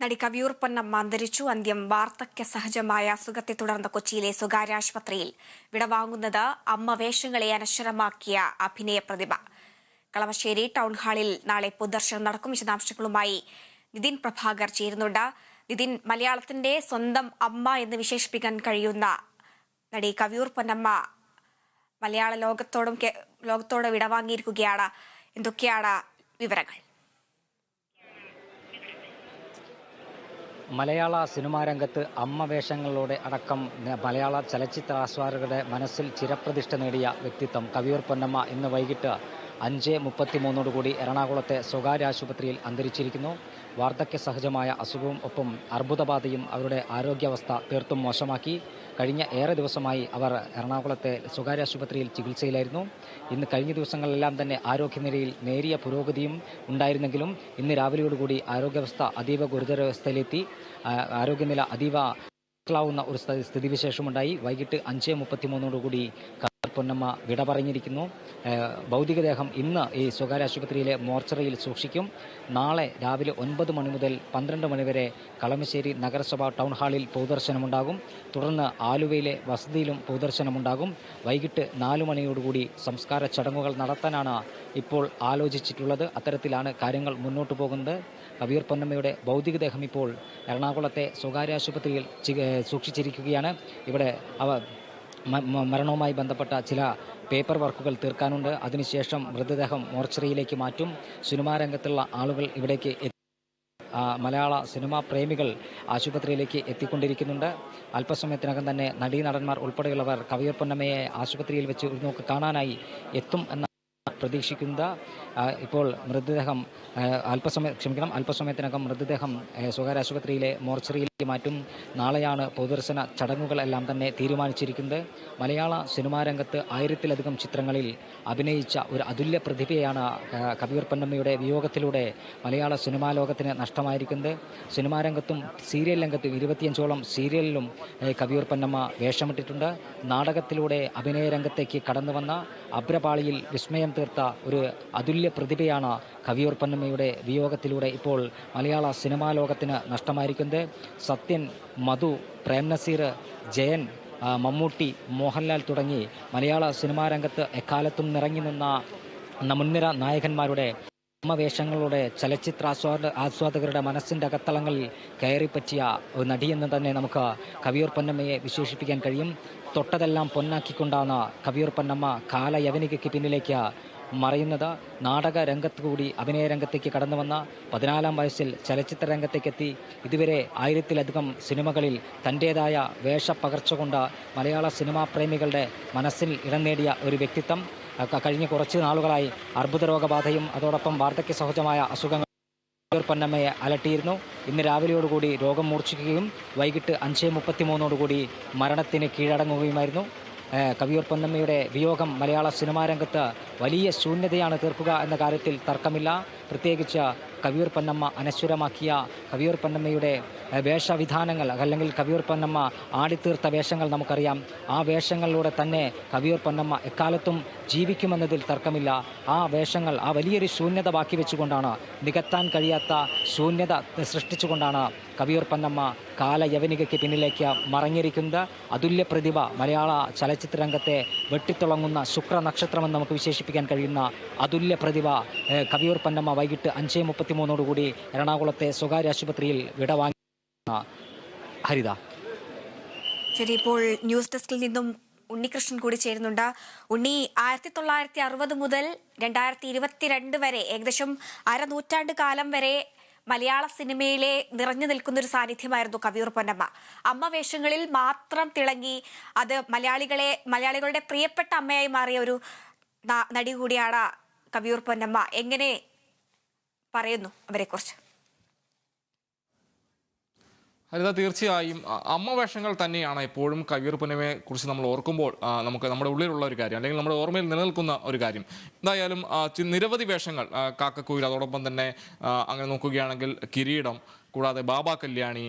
നടി കവിയൂർ പൊന്നമ്മ അന്തരിച്ചു. അന്ത്യം വാർദ്ധക്യ സഹജമായ അസുഖത്തെ തുടർന്ന് കൊച്ചിയിലെ സ്വകാര്യ ആശുപത്രിയിൽ വിടവാങ്ങുന്നത് അമ്മ വേഷങ്ങളെ അനശ്വരമാക്കിയ അഭിനയ പ്രതിഭ. കളമശ്ശേരി ടൗൺ ഹാളിൽ നാളെ പൊതുദർശനം നടക്കും. വിശദാംശങ്ങളുമായി നിതിൻ പ്രഭാകർ ചേരുന്നുണ്ട്. നിതിൻ, മലയാളത്തിന്റെ സ്വന്തം അമ്മ എന്ന് വിശേഷിപ്പിക്കാൻ കഴിയുന്ന നടി കവിയൂർ പൊന്നമ്മ മലയാള ലോകത്തോട് വിടവാങ്ങിയിരിക്കുകയാണ്. എന്തൊക്കെയാണ് വിവരങ്ങൾ? മലയാള സിനിമാ രംഗത്ത് അമ്മ വേഷങ്ങളിലൂടെ അടക്കം മലയാള ചലച്ചിത്രാസ്വാദകരുടെ മനസ്സിൽ ചിരപ്രതിഷ്ഠ നേടിയ വ്യക്തിത്വം കവിയൂർ പൊന്നമ്മ ഇന്ന് വൈകിട്ട് 5:33 എറണാകുളത്തെ സ്വകാര്യ ആശുപത്രിയിൽ അന്തരിച്ചിരിക്കുന്നു. വാർദ്ധക്യ സഹജമായ അസുഖവും ഒപ്പം അർബുദബാധയും അവരുടെ ആരോഗ്യാവസ്ഥ തീർത്തും മോശമാക്കി. കഴിഞ്ഞ ഏറെ ദിവസമായി അവർ എറണാകുളത്തെ സ്വകാര്യ ആശുപത്രിയിൽ ചികിത്സയിലായിരുന്നു. കഴിഞ്ഞ ദിവസങ്ങളിലെല്ലാം തന്നെ ആരോഗ്യനിലയിൽ നേരിയ പുരോഗതിയും ഉണ്ടായിരുന്നെങ്കിലും ഇന്ന് രാവിലെയോടുകൂടി ആരോഗ്യാവസ്ഥ അതീവ ഗുരുതരാവസ്ഥയിലെത്തി. ആരോഗ്യനില അതീവ ാവുന്ന ഒരു സ്ഥിതിവിശേഷമുണ്ടായി. വൈകിട്ട് 5:33 പൊന്നമ്മ വിട പറഞ്ഞിരിക്കുന്നു. ഭൗതികദേഹം ഇന്ന് ഈ സ്വകാര്യ ആശുപത്രിയിലെ മോർച്ചറിയിൽ സൂക്ഷിക്കും. നാളെ രാവിലെ 9 മണി മുതൽ 12 മണി വരെ കളമശ്ശേരി നഗരസഭ ടൗൺ ഹാളിൽ പൊതുദർശനമുണ്ടാകും. തുടർന്ന് ആലുവയിലെ വസതിയിലും പൊതുദർശനമുണ്ടാകും. വൈകിട്ട് 4 മണിയോടുകൂടി സംസ്കാര ചടങ്ങുകൾ നടത്താനാണ് ഇപ്പോൾ ആലോചിച്ചിട്ടുള്ളത്. അത്തരത്തിലാണ് കാര്യങ്ങൾ മുന്നോട്ട് പോകുന്നത്. കവിയൂർ പൊന്നമ്മയുടെ ഭൗതികദേഹം ഇപ്പോൾ എറണാകുളത്തെ സ്വകാര്യ ആശുപത്രിയിൽ സൂക്ഷിച്ചിരിക്കുകയാണ്. ഇവിടെ മരണവുമായി ബന്ധപ്പെട്ട ചില പേപ്പർ വർക്കുകൾ തീർക്കാനുണ്ട്. അതിനുശേഷം മൃതദേഹം മോർച്ചറിയിലേക്ക് മാറ്റും. സിനിമാ രംഗത്തുള്ള ആളുകൾ ഇവിടേക്ക് മലയാള സിനിമാ പ്രേമികൾ ആശുപത്രിയിലേക്ക് എത്തിക്കൊണ്ടിരിക്കുന്നുണ്ട്. അല്പസമയത്തിനകം തന്നെ നടീനടന്മാർ ഉൾപ്പെടെയുള്ളവർ കവിയൂർ പൊന്നമ്മയെ ആശുപത്രിയിൽ വെച്ച് നോക്ക് കാണാനായി എത്തും എന്ന പ്രതീക്ഷിക്കുന്നത്. ഇപ്പോൾ മൃതദേഹം അല്പസമയത്തിനകം മൃതദേഹം സ്വകാര്യ ആശുപത്രിയിലെ മോർച്ചറിയിലേക്ക് മാറ്റും. നാളെയാണ് പൊതുദർശന ചടങ്ങുകളെല്ലാം തന്നെ തീരുമാനിച്ചിരിക്കുന്നത്. മലയാള സിനിമാ രംഗത്ത് 1000-ലധികം ചിത്രങ്ങളിൽ അഭിനയിച്ച ഒരു അതുല്യ പ്രതിഭയാണ് കവിയൂർ പൊന്നമ്മയുടെ വിയോഗത്തിലൂടെ മലയാള സിനിമാ ലോകത്തിന് നഷ്ടമായിരിക്കുന്നത്. സിനിമാ രംഗത്തും സീരിയൽ രംഗത്തും 25ഓളം സീരിയലിലും കവിയൂർ പൊന്നമ്മ വേഷമിട്ടിട്ടുണ്ട്. നാടകത്തിലൂടെ അഭിനയ രംഗത്തേക്ക് കടന്നു വന്ന അഭ്രപാളിയിൽ വിസ്മയം തീർത്ത ഒരു അതുല്യ പ്രതിഭയാണ് കവിയൂർ പൊന്നമ്മയുടെ വിയോഗത്തിലൂടെ ഇപ്പോൾ മലയാള സിനിമാ ലോകത്തിന് നഷ്ടമായിരിക്കുന്നത്. സത്യൻ, മധു, പ്രേംനസീർ, ജയൻ, മമ്മൂട്ടി, മോഹൻലാൽ തുടങ്ങി മലയാള സിനിമാ രംഗത്ത് എക്കാലത്തും നിറഞ്ഞു നിന്ന മുൻനിര നായകന്മാരുടെ വേഷങ്ങളുടെ ആസ്വാദകരുടെ മനസ്സിൻ്റെ അകത്തളങ്ങളിൽ കയറിപ്പറ്റിയ ഒരു നടിയെന്ന് തന്നെ നമുക്ക് കവിയൂർ പൊന്നമ്മയെ വിശേഷിപ്പിക്കാൻ കഴിയും. തൊട്ടതെല്ലാം പൊന്നാക്കിക്കൊണ്ടാണ് കവിയൂർ പൊന്നമ്മ കാലയവനികയ്ക്ക് പിന്നിലേക്ക് മറയുന്നത്. നാടക രംഗത്ത് കൂടി അഭിനയ രംഗത്തേക്ക് കടന്നു വന്ന 14-ാം വയസ്സിൽ ചലച്ചിത്ര രംഗത്തേക്കെത്തി ഇതുവരെ 1000-ലധികം സിനിമകളിൽ തൻ്റേതായ വേഷപ്പകർച്ച കൊണ്ട് മലയാള സിനിമാ പ്രേമികളുടെ മനസ്സിൽ ഇടം നേടിയ ഒരു വ്യക്തിത്വം. കഴിഞ്ഞ കുറച്ച് നാളുകളായി അർബുദ രോഗബാധയും അതോടൊപ്പം വാർദ്ധക്യ സഹജമായ അസുഖങ്ങൾ കവിയൂർ പൊന്നമ്മയെ അലട്ടിയിരുന്നു. ഇന്ന് രാവിലെയോടുകൂടി രോഗം മൂർച്ഛിക്കുകയും വൈകിട്ട് 5:33 മരണത്തിന് കീഴടങ്ങുകയുമായിരുന്നു. കവിയൂർ പൊന്നമ്മയുടെ വിയോഗം മലയാള സിനിമാ രംഗത്ത് വലിയ ശൂന്യതയാണ് തീർക്കുക എന്ന കാര്യത്തിൽ തർക്കമില്ല. പ്രത്യേകിച്ച് കവിയൂർ പൊന്നമ്മ അനശ്വരമാക്കിയ കവിയൂർ പൊന്നമ്മയുടെ വേഷവിധാനങ്ങൾ അല്ലെങ്കിൽ കവിയൂർ പൊന്നമ്മ ആടിത്തീർത്ത വേഷങ്ങൾ നമുക്കറിയാം. ആ വേഷങ്ങളിലൂടെ തന്നെ കവിയൂർ പൊന്നമ്മ എക്കാലത്തും ജീവിക്കുമെന്നതിൽ തർക്കമില്ല. ആ വേഷങ്ങൾ ആ വലിയൊരു ശൂന്യത ബാക്കി വെച്ചുകൊണ്ടാണ്, നികത്താൻ കഴിയാത്ത ശൂന്യത സൃഷ്ടിച്ചുകൊണ്ടാണ് കവിയൂർ പൊന്നമ്മ കാലയവനികയ്ക്ക് പിന്നിലേക്ക് മറഞ്ഞിരിക്കുന്നത്. അതുല്യ പ്രതിഭ, മലയാള ചലച്ചിത്ര രംഗത്തെ വെട്ടിത്തിളങ്ങുന്ന ശുക്രനക്ഷത്രമെന്ന് നമുക്ക് വിശേഷിപ്പിക്കാൻ കഴിയുന്ന അതുല്യ പ്രതിഭ കവിയൂർ പൊന്നമ്മ വൈകിട്ട് 5:33 എറണാകുളത്തെ സ്വകാര്യ ആശുപത്രിയിൽ വിടവാങ്ങി. ഹരിത. ശരി, ഇപ്പോൾ ന്യൂസ് ഡെസ്കിൽ നിന്നും ഉണ്ണികൃഷ്ണൻ കൂടി ചേരുന്നുണ്ട്. ഉണ്ണി, 1960 മുതൽ 2022 വരെ ഏകദേശം അരനൂറ്റാണ്ട് കാലം വരെ മലയാള സിനിമയിലെ നിറഞ്ഞു നിൽക്കുന്ന ഒരു സാന്നിധ്യമായിരുന്നു കവിയൂർ പൊന്നമ്മ. അമ്മ വേഷങ്ങളിൽ മാത്രം തിളങ്ങി അത് മലയാളികളുടെ പ്രിയപ്പെട്ട അമ്മയായി മാറിയ ഒരു നടി കൂടിയാണ് കവിയൂർ പൊന്നമ്മ. എങ്ങനെ പറയുന്നു അവരെക്കുറിച്ച്? ഹരിത, തീർച്ചയായും അമ്മ വേഷങ്ങൾ തന്നെയാണ് എപ്പോഴും കവിയൂർ പൊന്നമ്മയെ കുറിച്ച് നമ്മൾ ഓർക്കുമ്പോൾ നമുക്ക് നമ്മുടെ ഉള്ളിലുള്ള ഒരു കാര്യം, അല്ലെങ്കിൽ നമ്മുടെ ഓർമ്മയിൽ നിലനിൽക്കുന്ന ഒരു കാര്യം. എന്തായാലും നിരവധി വേഷങ്ങൾ, കാക്കക്കുയിൽ, അതോടൊപ്പം തന്നെ അങ്ങനെ നോക്കുകയാണെങ്കിൽ കിരീടം, കൂടാതെ ബാബ കല്യാണി,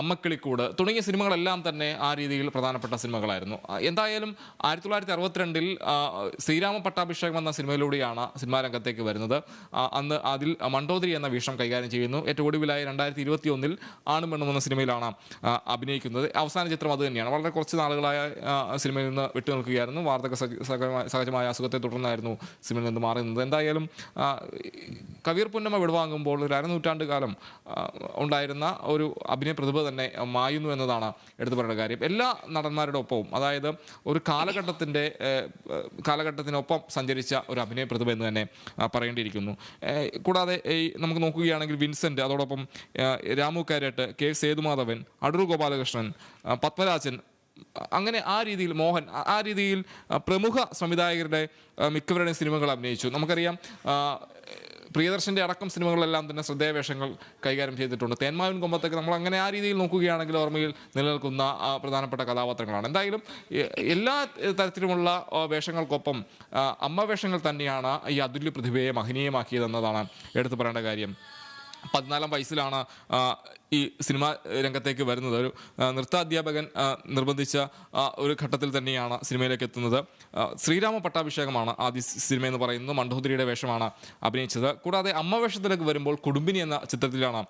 അമ്മക്കിളിക്കൂട് തുടങ്ങിയ സിനിമകളെല്ലാം തന്നെ ആ രീതിയിൽ പ്രധാനപ്പെട്ട സിനിമകളായിരുന്നു. എന്തായാലും 1962 ശ്രീരാമ പട്ടാഭിഷേകം എന്ന സിനിമയിലൂടെയാണ് സിനിമാ രംഗത്തേക്ക് വരുന്നത്. അന്ന് അതിൽ മണ്ടോദരി എന്ന വേഷം കൈകാര്യം ചെയ്യുന്നു. ഏറ്റവും ഒടുവിലായി 2021 ആണും പെണ്ണും എന്ന സിനിമയിലാണ് അഭിനയിക്കുന്നത്. അവസാന ചിത്രം അത് തന്നെയാണ്. വളരെ കുറച്ച് നാളുകളായ സിനിമയിൽ നിന്ന് വിട്ടുനിൽക്കുകയായിരുന്നു. വാർദ്ധക്യ സഹജമായ അസുഖത്തെ തുടർന്നായിരുന്നു സിനിമയിൽ നിന്ന് മാറുന്നത്. എന്തായാലും കവിയൂർ പൊന്നമ്മ വിടവാങ്ങുമ്പോൾ ഒരു അരനൂറ്റാണ്ട് കാലം ഉണ്ടായിരുന്ന ഒരു അഭിനയ പ്രതിഭ തന്നെ മായുന്നു എന്നതാണ് എടുത്തു പറയേണ്ട കാര്യം. എല്ലാ നടന്മാരുടെ ഒപ്പവും, അതായത് ഒരു കാലഘട്ടത്തിനൊപ്പം സഞ്ചരിച്ച ഒരു അഭിനയ പ്രതിഭ എന്ന് തന്നെ പറയേണ്ടിയിരിക്കുന്നു. കൂടാതെ നമുക്ക് നോക്കുകയാണെങ്കിൽ വിൻസെൻ്റ്, അതോടൊപ്പം രാമു കാരട്ട്, കെ സേതുമാധവൻ, അടൂർ ഗോപാലകൃഷ്ണൻ, പത്മരാജൻ, അങ്ങനെ ആ രീതിയിൽ മോഹൻ, ആ രീതിയിൽ പ്രമുഖ സംവിധായകരുടെ മിക്കവരുടെയും സിനിമകൾ അഭിനയിച്ചു. നമുക്കറിയാം പ്രിയദർശൻ്റെ അടക്കം സിനിമകളെല്ലാം തന്നെ ശ്രദ്ധേയ വേഷങ്ങൾ കൈകാര്യം ചെയ്തിട്ടുണ്ട്. തേന്മാവിൻ കൊമ്പത്തൊക്കെ നമ്മൾ അങ്ങനെ ആ രീതിയിൽ നോക്കുകയാണെങ്കിൽ ഓർമ്മയിൽ നിലനിൽക്കുന്ന പ്രധാനപ്പെട്ട കഥാപാത്രങ്ങളാണ്. എന്തായാലും എല്ലാ തരത്തിലുമുള്ള വേഷങ്ങൾക്കൊപ്പം അമ്മ വേഷങ്ങൾ തന്നെയാണ് ഈ അതുല്യ പ്രതിഭയെ മഹനീയമാക്കിയതെന്നതാണ് എടുത്തു പറയേണ്ട കാര്യം. 14 വയസ്സിലാണ് ഈ സിനിമാ രംഗത്തേക്ക് വരുന്നത്. ഒരു നൃത്താധ്യാപകൻ നിർബന്ധിച്ച ഒരു ഘട്ടത്തിൽ തന്നെയാണ് സിനിമയിലേക്ക് എത്തുന്നത്. ശ്രീരാമ പട്ടാഭിഷേകമാണ് ആദ്യ സിനിമ എന്ന് പറയുന്നത്. മണ്ടോദരിയുടെ വേഷമാണ് അഭിനയിച്ചത്. കൂടാതെ അമ്മ വേഷത്തിലേക്ക് വരുമ്പോൾ കുടുംബിനി എന്ന ചിത്രത്തിലാണ്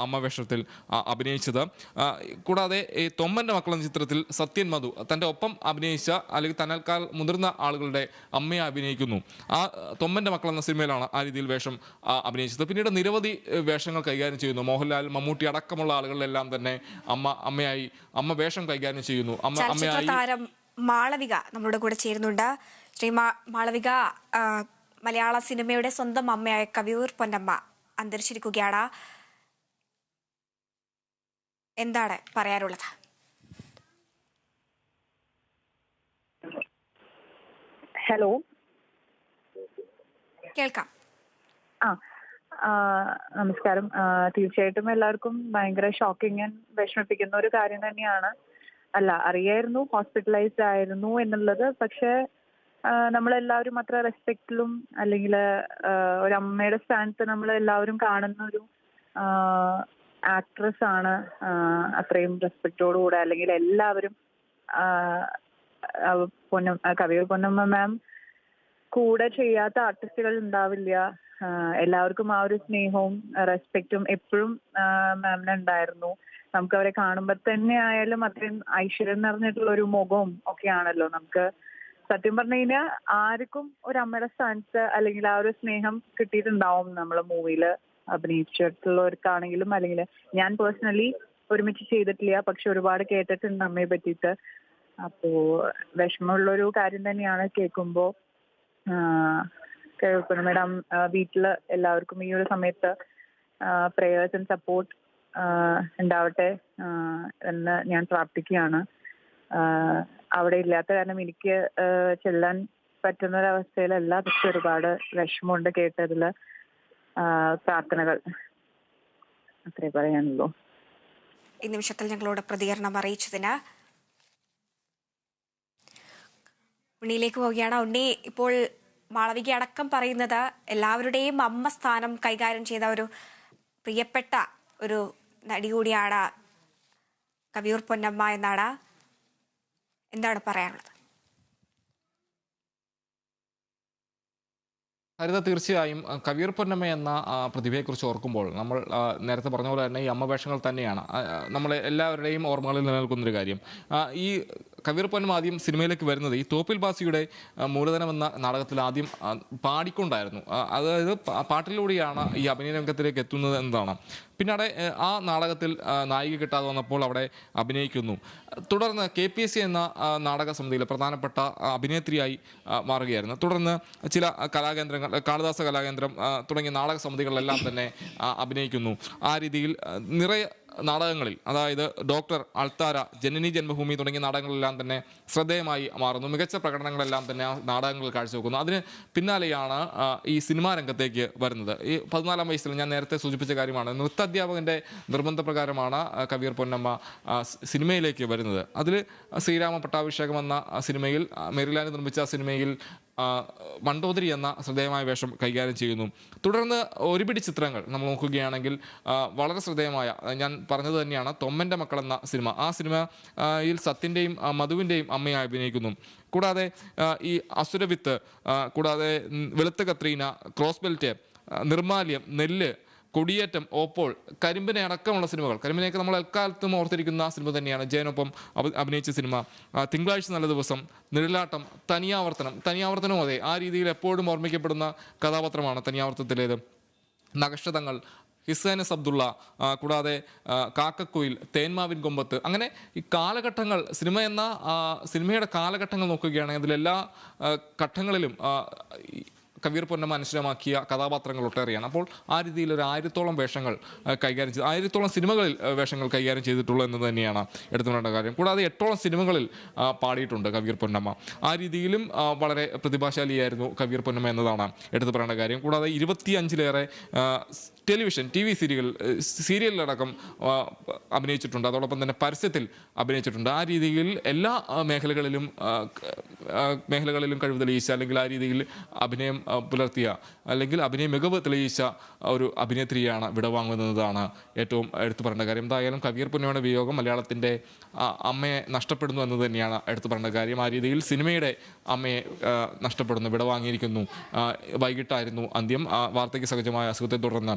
അമ്മ വേഷത്തിൽ അഭിനയിച്ചത്. കൂടാതെ ഈ തൊമ്മൻ്റെ മക്കൾ എന്ന ചിത്രത്തിൽ സത്യൻ മധു തൻ്റെ ഒപ്പം അഭിനയിച്ച, അല്ലെങ്കിൽ തന്നേക്കാൾ മുതിർന്ന ആളുകളുടെ അമ്മയെ അഭിനയിക്കുന്നു. ആ തൊമ്മൻ്റെ മക്കൾ എന്ന സിനിമയിലാണ് ആ രീതിയിൽ വേഷം അഭിനയിച്ചത്. പിന്നീട് നിരവധി വേഷങ്ങൾ കൈകാര്യം ചെയ്യുന്നു. മോഹൻലാൽ, മമ്മൂട്ടി അടക്കമുള്ള ആളുകളിലെല്ലാം തന്നെ അമ്മ വേഷം കൈകാര്യം ചെയ്യുന്നു. അമ്മയായി മാളവിക നമ്മുടെ കൂടെ ചേരുന്നുണ്ട്. ശ്രീ മാളവിക, മലയാള സിനിമയുടെ സ്വന്തം അമ്മയായ കവിയൂർ പൊന്നമ്മ അന്തരിച്ചിരിക്കുകയാണ്. എന്താണ് പറയാനുള്ളത്? ഹലോ, കേൾക്കാം. നമസ്കാരം. തീർച്ചയായിട്ടും എല്ലാവർക്കും ഭയങ്കര ഷോക്കിംഗ് ആൻഡ് വിഷമിപ്പിക്കുന്ന ഒരു കാര്യം തന്നെയാണ്. അറിയായിരുന്നു ഹോസ്പിറ്റലൈസ്ഡ് ആയിരുന്നു എന്നുള്ളത്. പക്ഷെ നമ്മളെല്ലാവരും അത്ര റെസ്പെക്റ്റിലും, അല്ലെങ്കിൽ ഒരു അമ്മയുടെ സ്ഥാനത്ത് നമ്മൾ എല്ലാവരും കാണുന്ന ഒരു ആക്ട്രസ് ആണ്. അത്രയും റെസ്പെക്റ്റോടുകൂടെ, അല്ലെങ്കിൽ എല്ലാവരും കവിയൂർ പൊന്നമ്മ മാം കൂടെ ചെയ്യാത്ത ആർട്ടിസ്റ്റുകൾ ഉണ്ടാവില്ല. എല്ലാവർക്കും ആ ഒരു സ്നേഹവും റെസ്പെക്റ്റും എപ്പോഴും മാമിന് ഉണ്ടായിരുന്നു. നമുക്ക് അവരെ കാണുമ്പോൾ തന്നെ ആയാലും അത്രയും ഐശ്വര്യം നിറഞ്ഞിട്ടുള്ള ഒരു മുഖവും ഒക്കെയാണല്ലോ. നമുക്ക് സത്യം പറഞ്ഞു കഴിഞ്ഞാൽ ആർക്കും ഒരു അമ്മയുടെ സ്ഥാനത്ത് അല്ലെങ്കിൽ ആ ഒരു സ്നേഹം കിട്ടിയിട്ടുണ്ടാവും. നമ്മളെ മൂവിയിൽ അഭിനയിച്ചിട്ടുള്ളവർക്കാണെങ്കിലും, അല്ലെങ്കിൽ ഞാൻ പേഴ്സണലി ഒരുമിച്ച് ചെയ്തിട്ടില്ല, പക്ഷെ ഒരുപാട് കേട്ടിട്ടുണ്ട് അമ്മയെ പറ്റിയിട്ട്. അപ്പോ വിഷമമുള്ളൊരു കാര്യം തന്നെയാണ് കേൾക്കുമ്പോൾ. മേഡം, വീട്ടില് എല്ലാവർക്കും ഈ ഒരു സമയത്ത് പ്രേയേഴ്സ് ആൻഡ് സപ്പോർട്ട് ഉണ്ടാവട്ടെ എന്ന് ഞാൻ പ്രാർത്ഥിക്കുകയാണ്. അവിടെ ഇല്ലാത്ത കാരണം എനിക്ക് ചെല്ലാൻ പറ്റുന്നൊരവസ്ഥയിലല്ല. പക്ഷെ ഒരുപാട് വിഷമമുണ്ട് കേട്ടതിൽ. പ്രാർത്ഥനകൾ അത്രേ പറയാനുള്ളൂ. ഈ നിമിഷത്തിൽ ഞങ്ങളോട് പ്രതികരണം അറിയിച്ചതിന്. ഉണ്ണിയിലേക്ക് പോവുകയാണ്. ഉണ്ണി, ഇപ്പോൾ മാളവിക അടക്കം പറയുന്നത് എല്ലാവരുടെയും അമ്മ സ്ഥാനം കൈകാര്യം ചെയ്ത ഒരു പ്രിയപ്പെട്ട ഒരു നടി കൂടിയാണ് കവിയൂർ പൊന്നമ്മ എന്നാണ്. എന്താണ് പറയാനുള്ളത്? ഹരിത, തീർച്ചയായും കവിയൂർ പൊന്നമ്മ എന്ന പ്രതിഭയെക്കുറിച്ച് ഓർക്കുമ്പോൾ നമ്മൾ നേരത്തെ പറഞ്ഞ പോലെ തന്നെ ഈ അമ്മ വേഷങ്ങൾ തന്നെയാണ് നമ്മളെ എല്ലാവരുടെയും ഓർമ്മകളിൽ നിലനിൽക്കുന്നൊരു കാര്യം. ഈ കവിയൂർ പൊന്നമ്മ ആദ്യം സിനിമയിലേക്ക് വരുന്നത് ഈ തോപ്പിൽ ബാസിയുടെ മൂലധനം എന്ന നാടകത്തിൽ ആദ്യം പാടിക്കൊണ്ടായിരുന്നു. അതായത് പാട്ടിലൂടെയാണ് ഈ അഭിനയ രംഗത്തിലേക്ക് എത്തുന്നത് എന്നതാണ്. പിന്നീട് ആ നാടകത്തിൽ നായിക കിട്ടാതെ വന്നപ്പോൾ അവിടെ അഭിനയിക്കുന്നു. തുടർന്ന് KPSC എന്ന നാടക സമിതിയിലെ പ്രധാനപ്പെട്ട അഭിനേത്രിയായി മാറുകയായിരുന്നു. തുടർന്ന് ചില കലാകേന്ദ്രങ്ങൾ, കാളിദാസ കലാകേന്ദ്രം തുടങ്ങിയ നാടക സമിതികളിലെല്ലാം തന്നെ അഭിനയിക്കുന്നു. ആ രീതിയിൽ നിറയെ നാടകങ്ങളിൽ, അതായത് ഡോക്ടർ, അൾത്താര, ജനനി ജന്മഭൂമി തുടങ്ങിയ നാടകങ്ങളെല്ലാം തന്നെ ശ്രദ്ധേയമായി മാറുന്നു. മികച്ച പ്രകടനങ്ങളെല്ലാം തന്നെ ആ നാടകങ്ങളിൽ കാഴ്ചവെക്കുന്നു. അതിന് പിന്നാലെയാണ് ഈ സിനിമാ രംഗത്തേക്ക് വരുന്നത്. ഈ 14 വയസ്സിൽ ഞാൻ നേരത്തെ സൂചിപ്പിച്ച കാര്യമാണ്, നൃത്താധ്യാപകൻ്റെ നിർബന്ധപ്രകാരമാണ് കവിയൂർ പൊന്നമ്മ സിനിമയിലേക്ക് വരുന്നത്. അതിൽ ശ്രീരാമ പട്ടാഭിഷേകം എന്ന സിനിമയിൽ, മെറിലാൻഡ് നിർമ്മിച്ച സിനിമയിൽ മണ്ടോദരി എന്ന ശ്രദ്ധേയമായ വേഷം കൈകാര്യം ചെയ്യുന്നു. തുടർന്ന് ഒരുപിടി ചിത്രങ്ങൾ നമ്മൾ നോക്കുകയാണെങ്കിൽ വളരെ ശ്രദ്ധേയമായ, ഞാൻ പറഞ്ഞത് തന്നെയാണ്, തൊമ്മൻ്റെ മക്കൾ എന്ന സിനിമ. ആ സിനിമയിൽ സത്യൻ്റെയും മധുവിൻ്റെയും അമ്മയായി അഭിനയിക്കുന്നു. കൂടാതെ ഈ അസുരവിത്ത്, കൂടാതെ വെളുത്ത കത്രീന, ക്രോസ് ബെൽറ്റ്, നിർമാല്യം, നെല്ല്, കൊടിയേറ്റം, ഓപ്പോൾ, കരിമ്പിനെ അടക്കമുള്ള സിനിമകൾ. കരിമ്പിനെയൊക്കെ നമ്മൾ എക്കാലത്തും ഓർത്തിരിക്കുന്ന സിനിമ തന്നെയാണ്. ജയനൊപ്പം അഭിനയിച്ച സിനിമ. തിങ്കളാഴ്ച നല്ല ദിവസം, നിഴലാട്ടം, തനിയാവർത്തനവും അതെ, ആ രീതിയിൽ എപ്പോഴും ഓർമ്മിക്കപ്പെടുന്ന കഥാപാത്രമാണ് തനിയാവർത്തനത്തിലേത്. നക്ഷതങ്ങൾ, ഹിസൈനസ് അബ്ദുള്ള, കൂടാതെ കാക്കക്കുയിൽ, തേന്മാവിൻ കൊമ്പത്ത്, അങ്ങനെ ഈ കാലഘട്ടങ്ങൾ, സിനിമയുടെ കാലഘട്ടങ്ങൾ നോക്കുകയാണെങ്കിൽ അതിലെല്ലാ ഘട്ടങ്ങളിലും കവിയൂർ പൊന്നമ്മ അനുസരമാക്കിയ കഥാപാത്രങ്ങൾ ഒട്ടേറെയാണ്. അപ്പോൾ ആ രീതിയിൽ ഒരു 1000-ഓളം വേഷങ്ങൾ കൈകാര്യം ചെയ്ത് 1000-ഓളം സിനിമകളിൽ വേഷങ്ങൾ കൈകാര്യം ചെയ്തിട്ടുള്ളൂ എന്ന് തന്നെയാണ് എടുത്തു പറയേണ്ട കാര്യം. കൂടാതെ 8ഓളം സിനിമകളിൽ പാടിയിട്ടുണ്ട് കവിയൂർ പൊന്നമ്മ. ആ രീതിയിലും വളരെ പ്രതിഭാശാലിയായിരുന്നു കവിയൂർ പൊന്നമ്മ എന്നതാണ് എടുത്തു പറയേണ്ട കാര്യം. കൂടാതെ 25-ലേറെ TV സീരിയലിലടക്കം അഭിനയിച്ചിട്ടുണ്ട്. അതോടൊപ്പം തന്നെ പരസ്യത്തിൽ അഭിനയിച്ചിട്ടുണ്ട്. ആ രീതിയിൽ എല്ലാ മേഖലകളിലും കഴിവ് തെളിയിച്ച, അല്ലെങ്കിൽ ആ രീതിയിൽ അഭിനയം പുലർത്തിയ, അല്ലെങ്കിൽ അഭിനയ മികവ് തെളിയിച്ച ഒരു അഭിനേത്രിയാണ് വിടവാങ്ങുന്നതാണ് ഏറ്റവും എടുത്തു പറയേണ്ട കാര്യം. എന്തായാലും കവിയൂർ പൊന്നമ്മയുടെ വിയോഗം മലയാളത്തിൻ്റെ അമ്മയെ നഷ്ടപ്പെടുന്നു എന്ന് തന്നെയാണ് എടുത്തു പറയേണ്ട കാര്യം. ആ രീതിയിൽ സിനിമയുടെ അമ്മയെ നഷ്ടപ്പെടുന്നു, വിടവാങ്ങിയിരിക്കുന്നു. വൈകിട്ടായിരുന്നു അന്ത്യം. വാർദ്ധക്യ സഹജമായ അസുഖത്തെ തുടർന്ന്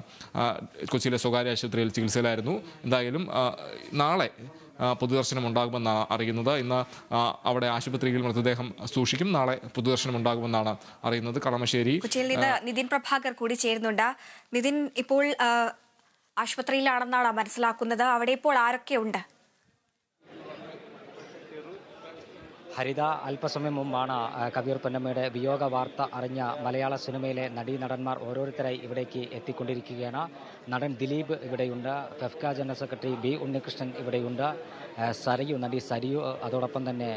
കൊച്ചിയിലെ സ്വകാര്യ ആശുപത്രിയിൽ ചികിത്സയിലായിരുന്നു. എന്തായാലും നാളെ പൊതുദർശനം ഉണ്ടാകുമെന്നാണ് അറിയുന്നത്. ഇന്ന് അവിടെ ആശുപത്രിയിൽ മൃതദേഹം സൂക്ഷിക്കും. നാളെ പൊതുദർശനം ഉണ്ടാകുമെന്നാണ് അറിയുന്നത്. കളമശ്ശേരി കൊച്ചിയിൽ നിന്ന് നിതിൻ പ്രഭാകർ കൂടി ചേരുന്നുണ്ട്. നിതിൻ, ഇപ്പോൾ ആശുപത്രിയിലാണെന്നാണ് മനസ്സിലാക്കുന്നത്. അവിടെ ഇപ്പോൾ ആരൊക്കെയുണ്ട്? ഹരിത, അല്പസമയം മുമ്പാണ് കവിയൂർ പൊന്നമ്മയുടെ വിയോഗ വാർത്ത അറിഞ്ഞ മലയാള സിനിമയിലെ നടീനടന്മാർ ഓരോരുത്തരായി ഇവിടേക്ക് എത്തിക്കൊണ്ടിരിക്കുകയാണ്. നടൻ ദിലീപ് ഇവിടെയുണ്ട്, FEFKA general secretary B Unnikrishnan ഇവിടെയുണ്ട്, നടി സരിയു, അതോടൊപ്പം തന്നെ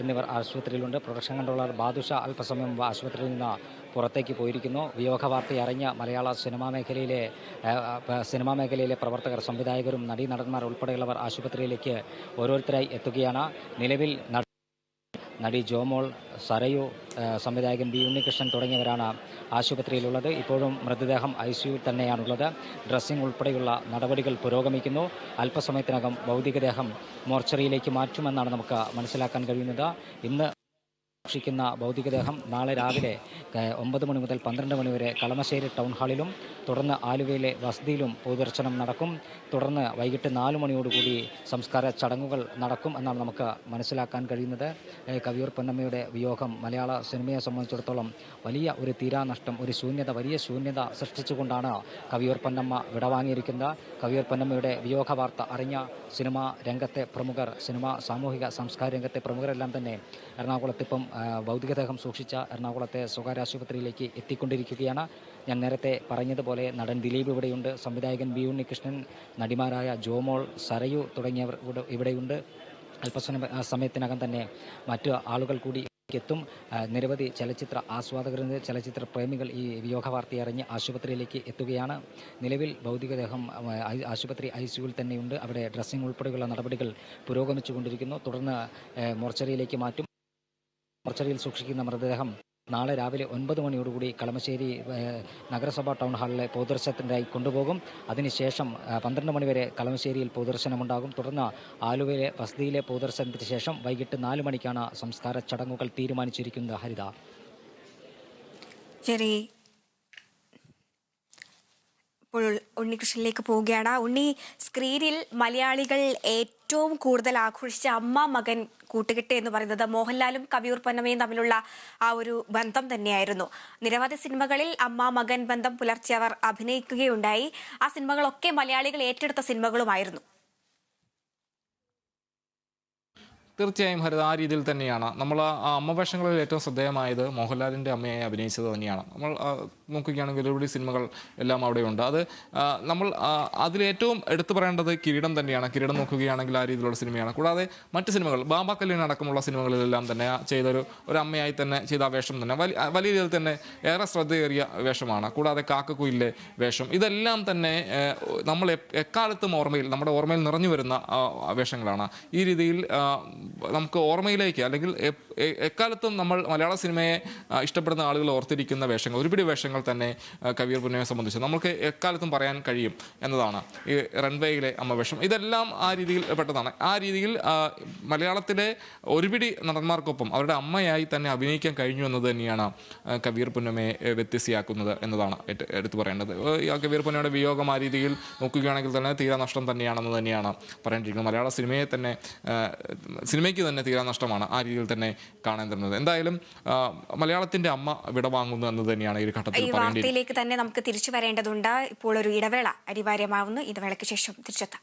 എന്നിവർ ആശുപത്രിയിലുണ്ട്. പ്രൊഡക്ഷൻ കൺട്രോളർ ബാദുഷ അല്പസമയം മുമ്പ് ആശുപത്രിയിൽ നിന്ന് പുറത്തേക്ക് പോയിരിക്കുന്നു. വിയോഗ വാർത്ത അറിഞ്ഞ മലയാള സിനിമാ മേഖലയിലെ പ്രവർത്തകർ, സംവിധായകരും നടീനടന്മാർ ഉൾപ്പെടെയുള്ളവർ ആശുപത്രിയിലേക്ക് ഓരോരുത്തരായി എത്തുകയാണ്. നിലവിൽ നടി ജോമോൾ, സരയു, സംവിധായകൻ ബി ഉണ്ണികൃഷ്ണൻ തുടങ്ങിയവരാണ് ആശുപത്രിയിലുള്ളത്. ഇപ്പോഴും മൃതദേഹം ICUവിൽ തന്നെയാണുള്ളത്. ഡ്രസ്സിംഗ് ഉൾപ്പെടെയുള്ള നടപടികൾ പുരോഗമിക്കുന്നു. അല്പസമയത്തിനകം ഭൗതികദേഹം മോർച്ചറിയിലേക്ക് മാറ്റുമെന്നാണ് നമുക്ക് മനസ്സിലാക്കാൻ കഴിയുന്നത്. ഇന്ന് സൂക്ഷിക്കുന്ന ഭൗതികദേഹം നാളെ രാവിലെ 9 മണി മുതൽ 12 മണി വരെ കളമശ്ശേരി ടൗൺ ഹാളിലും തുടർന്ന് ആലുവയിലെ വസതിയിലും പൊതുദർശനം നടക്കും. തുടർന്ന് വൈകിട്ട് 4 മണിയോടുകൂടി സംസ്കാര ചടങ്ങുകൾ നടക്കും എന്നാണ് നമുക്ക് മനസ്സിലാക്കാൻ കഴിയുന്നത്. കവിയൂർ പൊന്നമ്മയുടെ വിയോഗം മലയാള സിനിമയെ സംബന്ധിച്ചിടത്തോളം വലിയ ഒരു തീരാനഷ്ടം, വലിയ ശൂന്യത സൃഷ്ടിച്ചുകൊണ്ടാണ് കവിയൂർ പൊന്നമ്മ വിടവാങ്ങിയിരിക്കുന്നത്. കവിയൂർ പൊന്നമ്മയുടെ വിയോഗ വാർത്ത അറിഞ്ഞ സിനിമാ രംഗത്തെ പ്രമുഖർ, സാമൂഹിക സാംസ്കാരിക രംഗത്തെ പ്രമുഖരെല്ലാം തന്നെ എറണാകുളത്തിപ്പം ഭൗതികദേഹം സൂക്ഷിച്ച എറണാകുളത്തെ സ്വകാര്യ ആശുപത്രിയിലേക്ക് എത്തിക്കൊണ്ടിരിക്കുകയാണ്. ഞാൻ നേരത്തെ പറഞ്ഞതുപോലെ നടൻ ദിലീപ് ഇവിടെയുണ്ട്, സംവിധായകൻ ബി ഉണ്ണികൃഷ്ണൻ, നടിമാരായ ജോമോൾ, സരയു തുടങ്ങിയവർ ഇവിടെയുണ്ട്. സമയത്തിനകം തന്നെ മറ്റു ആളുകൾ കൂടി എത്തും. നിരവധി ചലച്ചിത്ര ആസ്വാദകർ, ചലച്ചിത്ര പ്രേമികൾ ഈ വിയോഗ വാർത്തയറിഞ്ഞ് ആശുപത്രിയിലേക്ക് എത്തുകയാണ്. നിലവിൽ ഭൗതികദേഹം ആശുപത്രി ICUവിൽ തന്നെയുണ്ട്. അവിടെ ഡ്രസ്സിംഗ് ഉൾപ്പെടെയുള്ള നടപടികൾ പുരോഗമിച്ചുകൊണ്ടിരിക്കുന്നു. തുടർന്ന് മോർച്ചറിയിലേക്ക് മാറ്റും. മോർച്ചറിയിൽ സൂക്ഷിക്കുന്ന മൃതദേഹം നാളെ രാവിലെ 9 മണിയോടുകൂടി കളമശ്ശേരി നഗരസഭാ ടൗൺ ഹാളിലെ പൊതുദർശനത്തിനായി കൊണ്ടുപോകും. അതിനുശേഷം 12 മണിവരെ കളമശ്ശേരിയിൽ പൊതുദർശനമുണ്ടാകും. തുടർന്ന് ആലുവയിലെ വസതിയിലെ പൊതുദർശനത്തിന് ശേഷം വൈകിട്ട് 4 മണിക്കാണ് സംസ്കാര ചടങ്ങുകൾ തീരുമാനിച്ചിരിക്കുന്നത്. ഹരിത, ശരി. ഇപ്പോൾ ഉണ്ണികൃഷ്ണനിലേക്ക് പോവുകയാണ്. ഉണ്ണി, സ്ക്രീനിൽ മലയാളികൾ ഏറ്റവും കൂടുതൽ ആഘോഷിച്ച അമ്മ മകൻ കൂട്ടുകെട്ട് എന്ന് പറയുന്നത് മോഹൻലാലും കവിയൂർ പൊന്നമ്മയും തമ്മിലുള്ള ആ ഒരു ബന്ധം തന്നെയായിരുന്നു. നിരവധി സിനിമകളിൽ അമ്മ മകൻ ബന്ധം പുലർത്തി അവർ അഭിനയിക്കുകയുണ്ടായി. ആ സിനിമകളൊക്കെ മലയാളികൾ ഏറ്റെടുത്ത സിനിമകളുമായിരുന്നു. തീർച്ചയായും ഹരിത, ആ രീതിയിൽ തന്നെയാണ്. നമ്മൾ ആ അമ്മവേഷങ്ങളിൽ ഏറ്റവും ശ്രദ്ധേയമായത് മോഹൻലാലിൻ്റെ അമ്മയായി അഭിനയിച്ചത് തന്നെയാണ്. നമ്മൾ നോക്കുകയാണെങ്കിൽ ഒരുപാട് സിനിമകൾ എല്ലാം അവിടെയുണ്ട്. അത് നമ്മൾ അതിലേറ്റവും എടുത്തു പറയേണ്ടത് കിരീടം തന്നെയാണ്. കിരീടം നോക്കുകയാണെങ്കിൽ ആ രീതിയിലുള്ള സിനിമയാണ്. കൂടാതെ മറ്റ് സിനിമകൾ, ബാബ കല്യാൺ അടക്കമുള്ള സിനിമകളിലെല്ലാം തന്നെ ചെയ്തൊരു അമ്മയായി തന്നെ ചെയ്ത ആ വേഷം തന്നെ വലിയ രീതിയിൽ തന്നെ ഏറെ ശ്രദ്ധയേറിയ വേഷമാണ്. കൂടാതെ കാക്കക്കുയിലെ വേഷം, ഇതെല്ലാം തന്നെ നമ്മൾ എക്കാലത്തും നമ്മുടെ ഓർമ്മയിൽ നിറഞ്ഞു വരുന്ന വേഷങ്ങളാണ്. ഈ രീതിയിൽ നമുക്ക് ഓർമ്മയിലേക്ക്, അല്ലെങ്കിൽ എക്കാലത്തും നമ്മൾ മലയാള സിനിമയെ ഇഷ്ടപ്പെടുന്ന ആളുകൾ ഓർത്തിരിക്കുന്ന വേഷങ്ങൾ, ഒരുപിടി വേഷങ്ങൾ തന്നെ കവിയൂർ പൊന്നമ്മയെ സംബന്ധിച്ച് നമുക്ക് എക്കാലത്തും പറയാൻ കഴിയും എന്നതാണ്. ഈ റൺവേയിലെ അമ്മ വേഷം, ഇതെല്ലാം ആ രീതിയിൽ പെട്ടതാണ്. ആ രീതിയിൽ മലയാളത്തിലെ ഒരുപിടി നടന്മാർക്കൊപ്പം അവരുടെ അമ്മയായി തന്നെ അഭിനയിക്കാൻ കഴിഞ്ഞു എന്നത് തന്നെയാണ് കവിയൂർ പൊന്നമ്മയെ വ്യത്യസ്തയാക്കുന്നത് എന്നതാണ് എടുത്തു പറയേണ്ടത്. കവിയൂർ പൊന്നമ്മയുടെ വിയോഗം ആ രീതിയിൽ നോക്കുകയാണെങ്കിൽ തന്നെ തീരാ നഷ്ടം തന്നെയാണെന്ന് തന്നെയാണ് പറയേണ്ടിയിരിക്കുന്നത്. മലയാള സിനിമയ്ക്ക് തന്നെ തീരാ നഷ്ടമാണ് ആ രീതിയിൽ തന്നെ കാണാൻ തരുന്നത്. എന്തായാലും മലയാളത്തിന്റെ അമ്മ വിടവാങ്ങുന്നു എന്ന് തന്നെയാണ് ഈ ഘട്ടത്തിൽ ഈ വാർത്തയിലേക്ക് തന്നെ നമുക്ക് തിരിച്ചു വരേണ്ടതുണ്ട്. ഇപ്പോൾ ഒരു ഇടവേള അനിവാര്യമാവുന്നു. ഇടവേളയ്ക്ക് ശേഷം തിരിച്ചെത്താം.